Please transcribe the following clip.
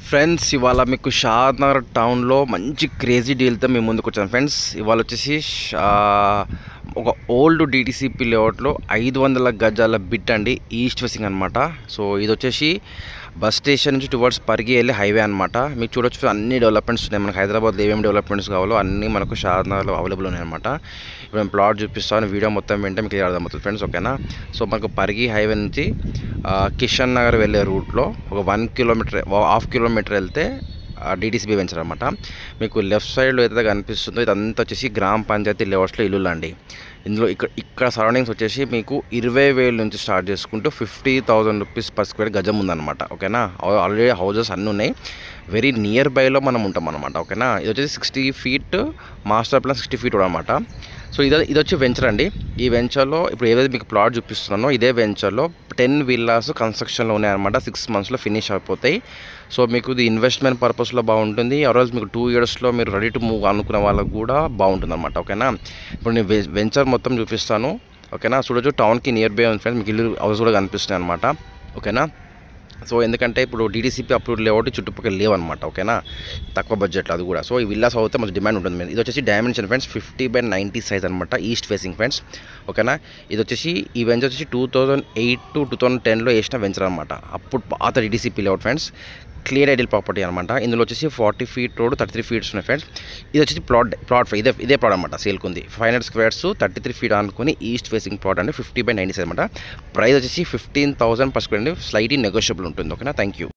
Friends ఇవాళ మీకు షాద్ నగర్ టౌన్లో మంచి క్రేజీ డీల్తో మేము ముందుకు వచ్చాను ఫ్రెండ్స్. ఇవాళ వచ్చేసి ఒక ఓల్డ్ డిటిసిపి లేఅవుట్లో 500 గజాల బిట్ అండి, ఈస్ట్ ఫేసింగ్ అనమాట. సో ఇది వచ్చేసి బస్ స్టేషన్ నుంచి టువర్డ్స్ పరిగి వెళ్ళే హైవే అనమాట. మీకు చూడొచ్చు అన్ని డెవలప్మెంట్స్ ఉన్నాయి. మనకు హైదరాబాద్లో ఏమేమి డెవలప్మెంట్స్ కావాలో అన్నీ మనకు షాద్ నగర్లో అవైలబుల్ ఉన్నాయన్నమాట. ఇప్పుడు నేను ప్లాట్ చూపిస్తాను, వీడియో మొత్తం వింటే మీకు అర్థమవుతుంది ఫ్రెండ్స్, ఓకేనా. సో మనకు పరిగి హైవే నుంచి కిషన్ నగర్ వెళ్ళే రూట్లో ఒక 1 కిలోమీటర్, హాఫ్ కిలోమీటర్ వెళ్తే డిటిసిపి వెంచర్ అనమాట. మీకు లెఫ్ట్ సైడ్లో ఏదైతే కనిపిస్తుందో ఇదంతా వచ్చేసి గ్రామ పంచాయతీ లేఅవుట్స్లో ఇల్లులు అండి. ఇందులో ఇక్కడ సరౌండింగ్స్ వచ్చేసి మీకు 20,000 నుంచి స్టార్ట్ చేసుకుంటూ 50,000 రూపీస్ పర్ స్క్వేర్ గజం ఉందన్నమాట, ఓకేనా. ఆల్రెడీ హౌజెస్ అన్నీ ఉన్నాయి, వెరీ నియర్ బైలో మనం ఉంటాం అనమాట, ఓకేనా. ఇది వచ్చేసి 60 ఫీట్ మాస్టర్ ప్లాన్, 60 ఫీట్ కూడా అనమాట. సో ఇది వచ్చి వెంచర్ అండి. ఈ వెంచర్లో ఇప్పుడు ఏదైతే మీకు ప్లాట్ చూపిస్తున్నానో ఇదే వెంచర్లో 10 విల్లాస్ కన్స్ట్రక్షన్లో ఉన్నాయన్నమాట. 6 monthsలో ఫినిష్ అయిపోతాయి. సో మీకు ఇది ఇన్వెస్ట్మెంట్ పర్పస్లో బాగుంటుంది, ఆర్ఎల్స్ మీకు 2 yearsలో మీరు రెడీ టు మూవ్ అనుకునే వాళ్ళకు కూడా బాగుంటుంది అనమాట, ఓకేనా. ఇప్పుడు నేను వెంచర్ మొత్తం చూపిస్తాను, ఓకేనా. చూడొచ్చు టౌన్కి నియర్ బై ఉంది ఫ్రెండ్స్, మీకు ఇల్లు హౌస్ కూడా కనిపిస్తున్నాయి అనమాట, ఓకేనా. సో ఎందుకంటే ఇప్పుడు డిటిసిపి అప్రూవ్ లేఅవుట్ చుట్టుపక్కల లేవన్నమాట, ఓకేనా, తక్కువ బడ్జెట్లో అది కూడా. సో ఈ విల్లాస్ అవుతే మంచి డిమాండ్ ఉంటుంది. ఇది వచ్చేసి డైమెన్షన్ ఫ్రెండ్స్ 50/90 సైజ్ అనమాట, ఈస్ట్ ఫేసింగ్ ఫ్రెండ్స్, ఓకేనా. ఇది వచ్చేసి ఈ వెంచర్ వచ్చేసి 2008 to 2010లో వేసిన వెంచర్ అనమాట, అప్పుడు పాత DTCP layout friends. Clear ideal property అనమాట. ఇందులో వచ్చేసి 40 feet రోడ్, 33 feet ఉన్నాయి ఫ్రెండ్స్. ఇది వచ్చేసి ప్లాట్ ఇదే ప్లాట్ అనమాట, సేల్కుంది 500 squares 33 feet అనుకుని ఈస్ట్ ఫేసింగ్ ప్లాట్ అంటే 50/90 అనమాట. ప్రైస్ వచ్చేసి 15,000 per square అండి, స్లైట్లీ నెగోషియబుల్ ఉంటుంది, ఓకేనా. Thank you.